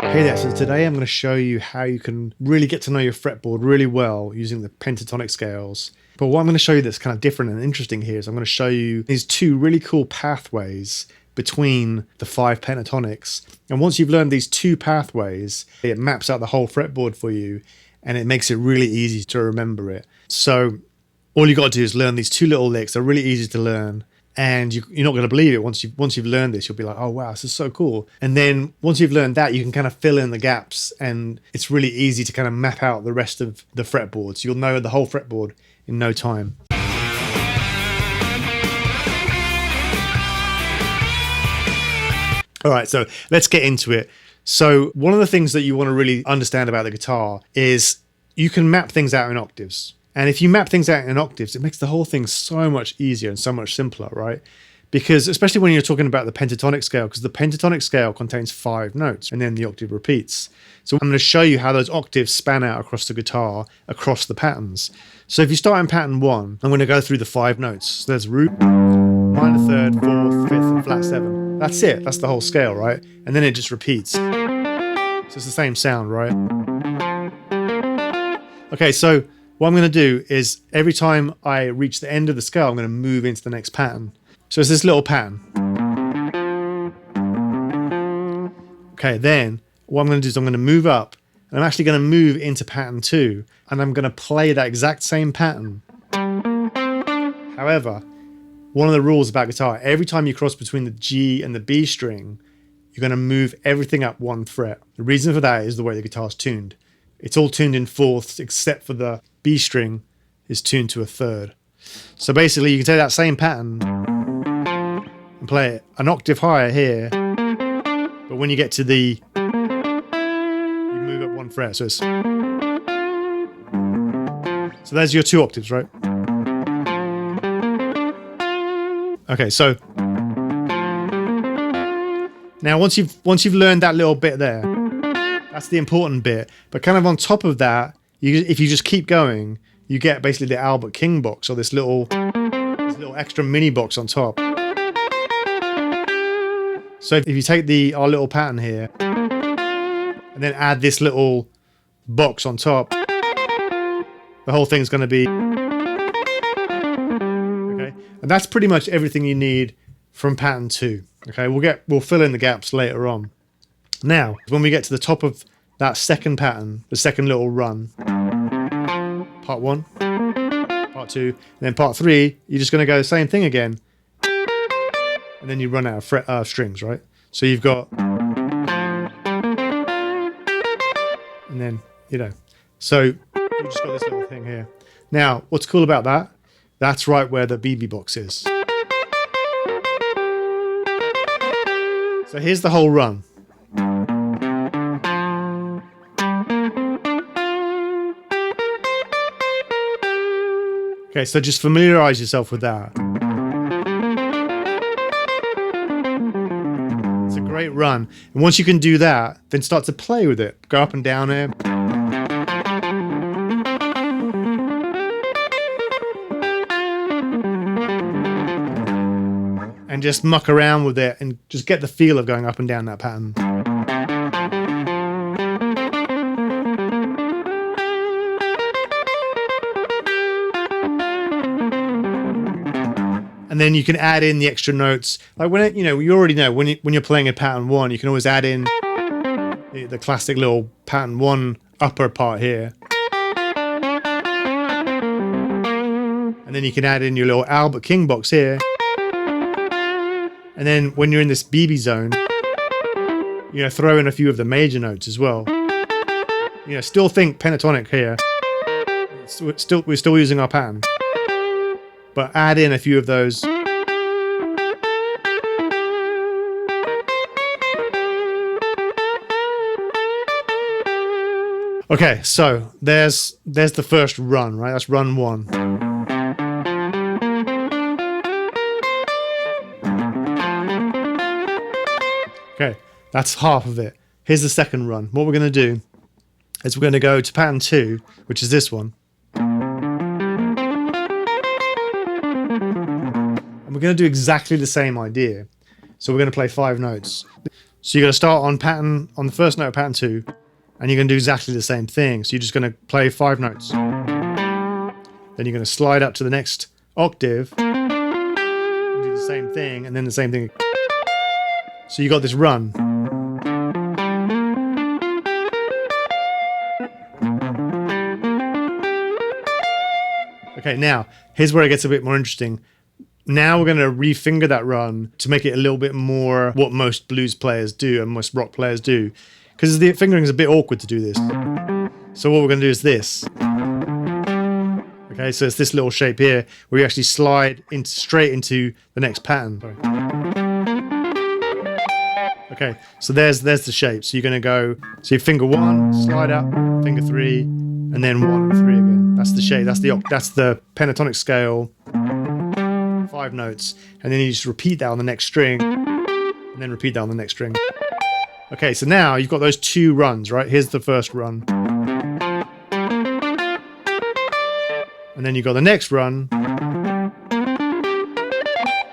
Hey there, so today I'm going to show you how you can really get to know your fretboard really well using the pentatonic scales. But what I'm going to show you that's kind of different and interesting here is I'm going to show you these two really cool pathways between the 5 pentatonics. And once you've learned these two pathways, it maps out the whole fretboard for you and it makes it really easy to remember it. So all you got to do is learn these two little licks. They're really easy to learn. And you're not going to believe it. Once you've learned this, you'll be like, oh, wow, this is so cool. And then once you've learned that, you can kind of fill in the gaps. And it's really easy to kind of map out the rest of the fretboard. So you'll know the whole fretboard in no time. All right, so let's get into it. So one of the things that you want to really understand about the guitar is you can map things out in octaves. And if you map things out in octaves, it makes the whole thing so much easier and so much simpler, right? Because especially when you're talking about the pentatonic scale, because the pentatonic scale contains 5 notes and then the octave repeats. So I'm going to show you how those octaves span out across the guitar, across the patterns. So if you start in pattern 1, I'm going to go through the 5 notes. So there's root, minor third, 4th, 5th, and flat 7. That's it. That's the whole scale, right? And then it just repeats. So it's the same sound, right? Okay, so what I'm going to do is every time I reach the end of the scale, I'm going to move into the next pattern. So it's this little pattern. Okay, then what I'm going to do is I'm going to move up and I'm actually going to move into pattern 2 and I'm going to play that exact same pattern. However, one of the rules about guitar, every time you cross between the G and the B string, you're going to move everything up 1 fret. The reason for that is the way the guitar's tuned. It's all tuned in 4ths except for the B string is tuned to a 3rd. So basically you can take that same pattern and play it an octave higher here, but when you get to the, you move up 1 fret. So there's your 2 octaves, right? Okay, so now once you've learned that little bit there, that's the important bit. But kind of on top of that, if you just keep going, you get basically the Albert King box, or this little extra mini box on top. So if you take our little pattern here and then add this little box on top, the whole thing's going to be okay. And that's pretty much everything you need from pattern 2. Okay, we'll fill in the gaps later on. Now, when we get to the top of that second pattern, the second little run, part 1, part 2, and then part 3, you're just going to go the same thing again. And then you run out of strings, right? So you've got, and then, so you just got this little thing here. Now, what's cool about that? That's right where the BB box is. So here's the whole run. Okay, so just familiarize yourself with that. It's a great run. And once you can do that, then start to play with it. Go up and down here. And just muck around with it and just get the feel of going up and down that pattern. And then you can add in the extra notes. Like when you already know when you're playing a pattern 1, you can always add in the classic little pattern 1 upper part here. And then you can add in your little Albert King box here. And then when you're in this BB zone, throw in a few of the major notes as well. Still think pentatonic here. We're still using our pattern. But add in a few of those. Okay, so there's the first run, right? That's run 1. Okay, that's half of it. Here's the second run. What we're going to do is we're going to go to pattern 2, which is this one. And we're going to do exactly the same idea. So we're going to play 5 notes. So you're going to start on the first note of pattern 2, and you're going to do exactly the same thing. So you're just going to play 5 notes. Then you're going to slide up to the next octave, and do the same thing, and then the same thing. So you got this run. Okay, now, here's where it gets a bit more interesting. Now we're going to refinger that run to make it a little bit more what most blues players do and most rock players do. Because the fingering is a bit awkward to do this. So what we're going to do is this. Okay, so it's this little shape here where you actually slide straight into the next pattern. Sorry. Okay, so there's the shape. So you're going to go, so you finger 1, slide up, finger 3, and then 1 and 3 again. That's the shape, that's the pentatonic scale, 5 notes, and then you just repeat that on the next string, and then repeat that on the next string. Okay, so now you've got those 2 runs, right? Here's the first run. And then you've got the next run.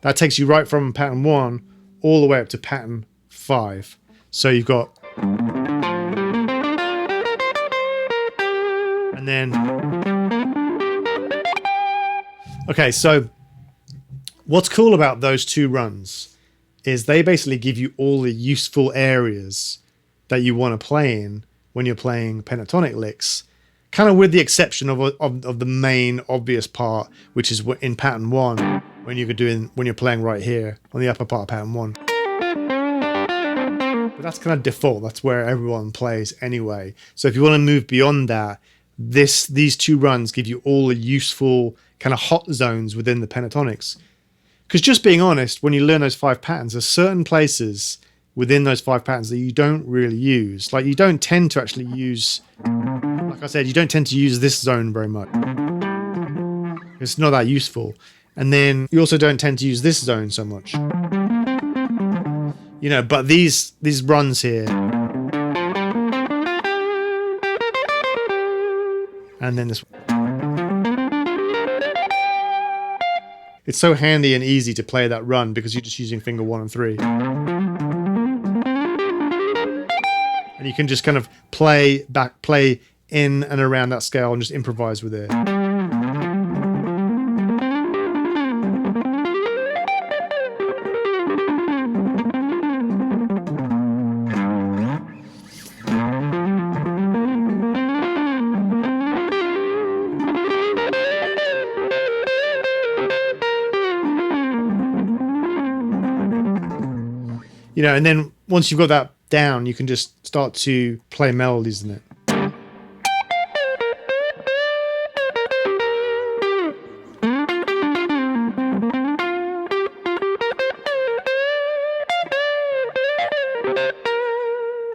That takes you right from pattern 1 all the way up to pattern 5. So you've got... And then... Okay, so what's cool about those 2 runs is they basically give you all the useful areas that you want to play in when you're playing pentatonic licks, kind of with the exception of the main obvious part, which is in pattern 1 when you're playing right here on the upper part of pattern 1. But that's kind of default. That's where everyone plays anyway. So if you want to move beyond that, these 2 runs give you all the useful kind of hot zones within the pentatonics. Because just being honest, when you learn those 5 patterns, there's certain places within those 5 patterns that you don't really use. Like you don't tend to actually use, like I said, you don't tend to use this zone very much. It's not that useful. And then you also don't tend to use this zone so much. You know, but these runs here, and then this one. It's so handy and easy to play that run because you're just using finger 1 and 3. And you can just kind of play in and around that scale and just improvise with it. You know, and then once you've got that down, you can just start to play melodies in it.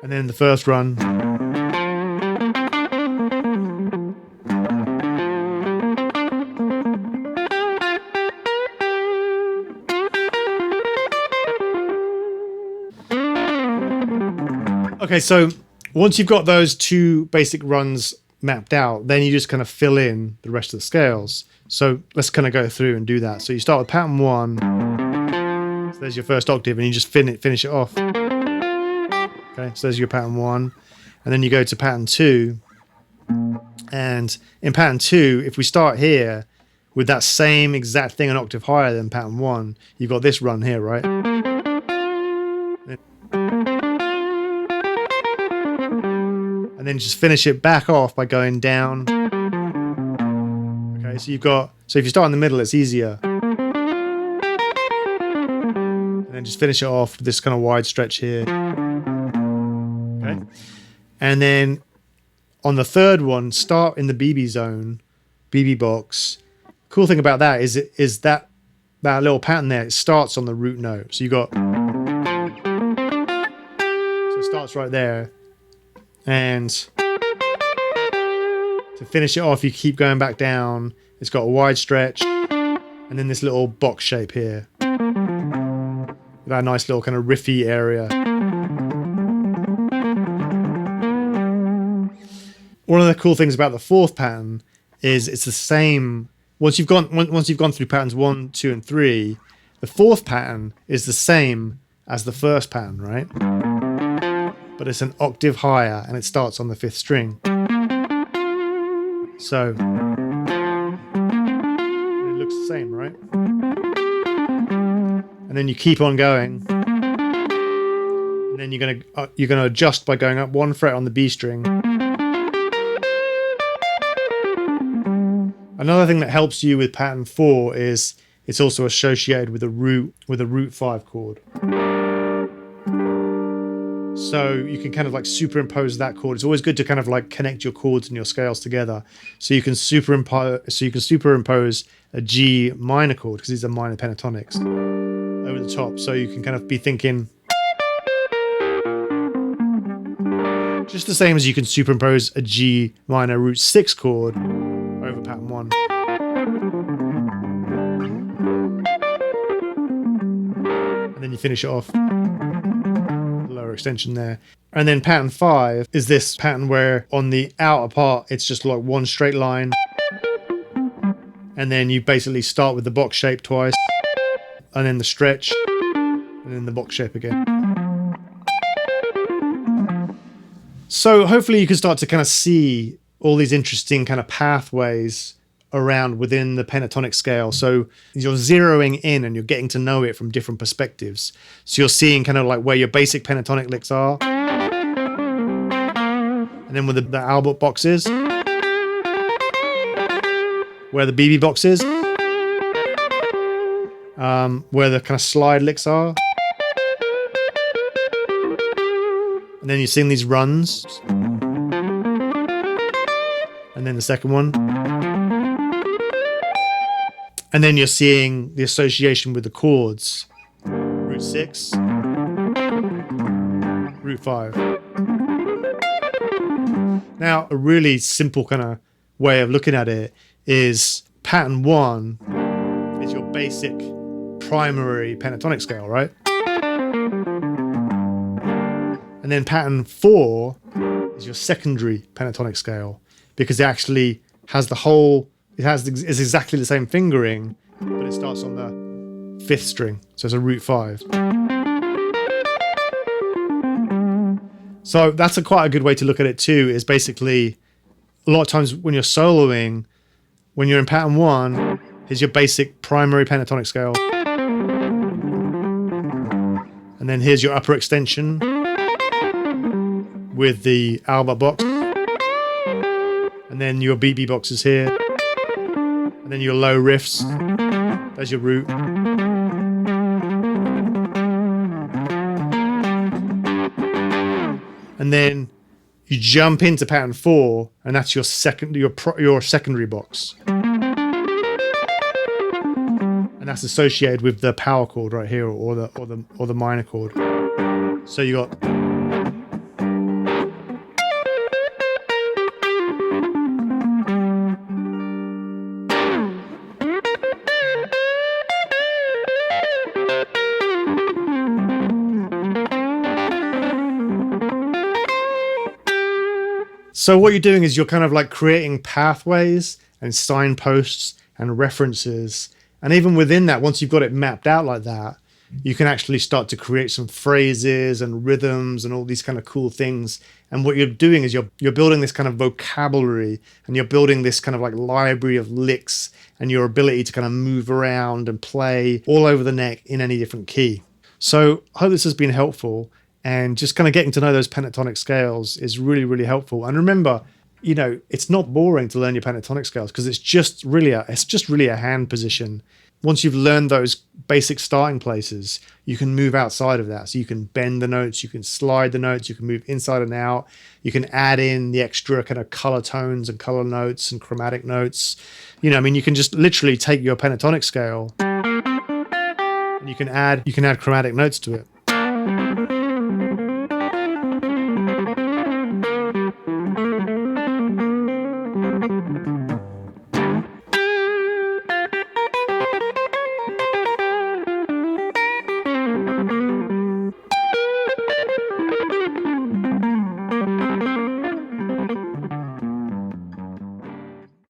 And then the first run. Okay, so once you've got those 2 basic runs mapped out, then you just kind of fill in the rest of the scales. So let's kind of go through and do that. So you start with pattern 1. So there's your first octave, and you just finish it off. Okay, so there's your pattern 1. And then you go to pattern 2. And in pattern 2, if we start here with that same exact thing an octave higher than pattern 1, you've got this run here, right? And then just finish it back off by going down. Okay, so if you start in the middle, it's easier. And then just finish it off with this kind of wide stretch here. Okay. And then on the third one, start in the BB zone, BB box. Cool thing about that is that little pattern there, it starts on the root note. So so it starts right there. And to finish it off, you keep going back down. It's got a wide stretch, and then this little box shape here. That nice little kind of riffy area. One of the cool things about the fourth pattern is it's the same. Once you've gone through patterns 1, 2, and 3, the fourth pattern is the same as the first pattern, right? but it's an octave higher and it starts on the 5th string. So it looks the same, right? And then you keep on going. And then you're gonna adjust by going up 1 fret on the B string. Another thing that helps you with pattern 4 is it's also associated with a root 5 chord. So you can kind of like superimpose that chord. It's always good to kind of like connect your chords and your scales together. So you can superimpose a G minor chord, because these are minor pentatonics, over the top. So you can kind of be thinking just the same as you can superimpose a G minor root 6 chord over pattern 1. And then you finish it off. Lower extension there. And then pattern 5 is this pattern where on the outer part it's just like one straight line. And then you basically start with the box shape twice, and then the stretch, and then the box shape again. So hopefully you can start to kind of see all these interesting kind of pathways around within the pentatonic scale. So you're zeroing in and you're getting to know it from different perspectives. So you're seeing kind of like where your basic pentatonic licks are, and then with the Albert box is, where the BB box is, where the kind of slide licks are, and then you're seeing these runs, and then the second one. And then you're seeing the association with the chords. Root 6, root 5. Now, a really simple kind of way of looking at it is pattern 1 is your basic primary pentatonic scale, right? And then pattern 4 is your secondary pentatonic scale, because it actually has the whole, it's exactly the same fingering, but it starts on the 5th string, so it's a root 5. So that's quite a good way to look at it too, is basically a lot of times when you're soloing, when you're in pattern 1, here's your basic primary pentatonic scale. And then here's your upper extension with the Albert box. And then your BB box is here. And then your low riffs. There's your root. And then you jump into pattern 4, and that's your secondary box. And that's associated with the power chord right here, or the minor chord. So you got So what you're doing is you're kind of like creating pathways and signposts and references. And even within that, once you've got it mapped out like that, you can actually start to create some phrases and rhythms and all these kind of cool things. And what you're doing is you're building this kind of vocabulary, and you're building this kind of like library of licks and your ability to kind of move around and play all over the neck in any different key. So I hope this has been helpful. And just kind of getting to know those pentatonic scales is really, really helpful. And remember, you know, it's not boring to learn your pentatonic scales, because it's just really a hand position. Once you've learned those basic starting places, you can move outside of that. So you can bend the notes, you can slide the notes, you can move inside and out. You can add in the extra kind of color tones and color notes and chromatic notes. You know, I mean, you can just literally take your pentatonic scale and you can add chromatic notes to it.